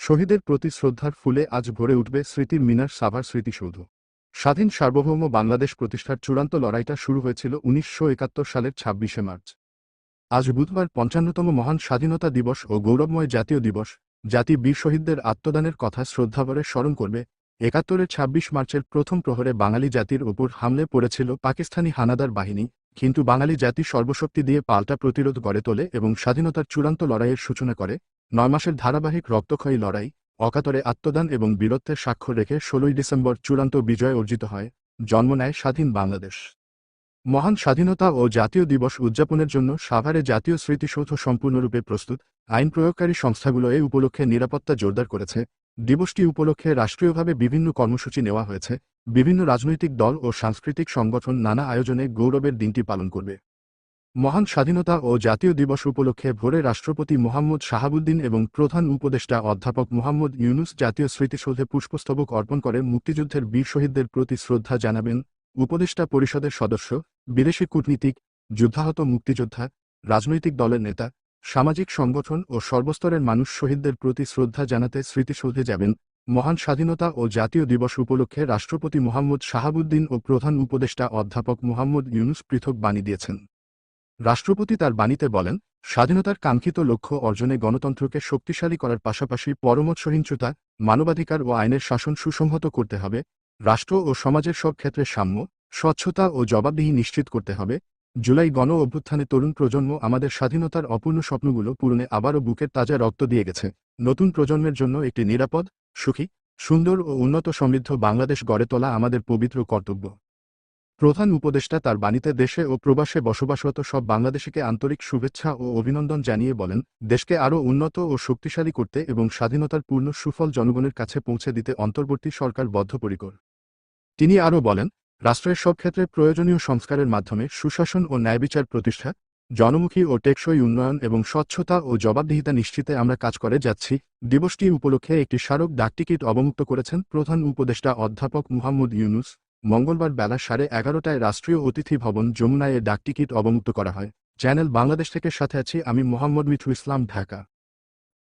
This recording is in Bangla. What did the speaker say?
শহীদের প্রতি শ্রদ্ধার ফুলে আজ ভরে উঠবে স্মৃতির মিনার সাভার স্মৃতিসৌধ। স্বাধীন সার্বভৌম বাংলাদেশ প্রতিষ্ঠার চূড়ান্ত লড়াইটা শুরু হয়েছিল ১৯৭১ সালের ২৬শে মার্চ। আজ বুধবার ৫৫তম মহান স্বাধীনতা দিবস ও গৌরবময় জাতীয় দিবস। জাতি বীর শহীদদের আত্মদানের কথা শ্রদ্ধাভরে স্মরণ করবে। ৭১-এর ২৬ মার্চের প্রথম প্রহরে বাঙালি জাতির ওপর হামলে পড়েছিল পাকিস্তানি হানাদার বাহিনী, কিন্তু বাঙালি জাতি সর্বশক্তি দিয়ে পাল্টা প্রতিরোধ গড়ে তোলে এবং স্বাধীনতার চূড়ান্ত লড়াইয়ের সূচনা করে। ৯ মাসের ধারাবাহিক রক্তক্ষয়ী লড়াই, অকাতরে আত্মদান এবং বীরত্বের স্বাক্ষর রেখে ১৬ই ডিসেম্বর চূড়ান্ত বিজয় অর্জিত হয়, জন্ম নেয় স্বাধীন বাংলাদেশ। মহান স্বাধীনতা ও জাতীয় দিবস উদযাপনের জন্য সাভারে জাতীয় স্মৃতিসৌধ সম্পূর্ণরূপে প্রস্তুত। আইন প্রয়োগকারী সংস্থাগুলো এ উপলক্ষে নিরাপত্তা জোরদার করেছে। দিবসটি উপলক্ষে রাষ্ট্রীয়ভাবে বিভিন্ন কর্মসূচি নেওয়া হয়েছে। বিভিন্ন রাজনৈতিক দল ও সাংস্কৃতিক সংগঠন নানা আয়োজনে গৌরবের দিনটি পালন করবে। মহান স্বাধীনতা ও জাতীয় দিবস উপলক্ষে ভোরে রাষ্ট্রপতি মোহাম্মদ শাহাবুদ্দিন এবং প্রধান উপদেষ্টা অধ্যাপক মোহাম্মদ ইউনুস জাতীয় স্মৃতিসৌধে পুষ্পস্তবক অর্পণ করে মুক্তিযুদ্ধের বীর শহীদদের প্রতি শ্রদ্ধা জানাবেন। উপদেষ্টা পরিষদের সদস্য, বিদেশি কূটনীতিক, যুদ্ধাহত মুক্তিযোদ্ধা, রাজনৈতিক দলের নেতা, সামাজিক সংগঠন ও সর্বস্তরের মানুষ শহীদদের প্রতি শ্রদ্ধা জানাতে স্মৃতিসৌধে যাবেন। মহান স্বাধীনতা ও জাতীয় দিবস উপলক্ষে রাষ্ট্রপতি মোহাম্মদ শাহাবুদ্দিন ও প্রধান উপদেষ্টা অধ্যাপক মোহাম্মদ ইউনুস পৃথক বাণী দিয়েছেন। রাষ্ট্রপতি তার বাণীতে বলেন, স্বাধীনতার কাঙ্ক্ষিত লক্ষ্য অর্জনে গণতন্ত্রকে শক্তিশালী করার পাশাপাশি পরমত সহিংসতা, মানবাধিকার ও আইনের শাসন সুসংহত করতে হবে। রাষ্ট্র ও সমাজের সব ক্ষেত্রে সাম্য, স্বচ্ছতা ও জবাবদিহি নিশ্চিত করতে হবে। জুলাই গণ অভ্যুত্থানে তরুণ প্রজন্ম আমাদের স্বাধীনতার অপূর্ণ স্বপ্নগুলো পূরণে আবারও বুকের তাজা রক্ত দিয়ে গেছে। নতুন প্রজন্মের জন্য একটি নিরাপদ, সুখী, সুন্দর ও উন্নত সমৃদ্ধ বাংলাদেশ গড়ে তোলা আমাদের পবিত্র কর্তব্য। প্রধান উপদেষ্টা তার বাণীতে দেশে ও প্রবাসে বসবাসরত সব বাংলাদেশিকে আন্তরিক শুভেচ্ছা ও অভিনন্দন জানিয়ে বলেন, দেশকে আরও উন্নত ও শক্তিশালী করতে এবং স্বাধীনতার পূর্ণ সুফল জনগণের কাছে পৌঁছে দিতে অন্তর্বর্তী সরকার বদ্ধপরিকর। তিনি আরও বলেন, রাষ্ট্রের সব ক্ষেত্রে প্রয়োজনীয় সংস্কারের মাধ্যমে সুশাসন ও ন্যায়বিচার প্রতিষ্ঠা, জনমুখী ও টেকসই উন্নয়ন এবং স্বচ্ছতা ও জবাবদিহিতা নিশ্চিতে আমরা কাজ করে যাচ্ছি। দিবসটি উপলক্ষে একটি স্মারক ডাকটিকিট অবমুক্ত করেছেন প্রধান উপদেষ্টা অধ্যাপক মুহাম্মদ ইউনুস। মঙ্গলবার বেলা 11:30টায় রাষ্ট্রীয় অতিথি ভবন যমুনায় ডাকটিকিট অবমুক্ত করা হয়। চ্যানেল বাংলাদেশ থেকে সাথে আছি আমি মোহাম্মদ মিঠু ইসলাম, ঢাকা।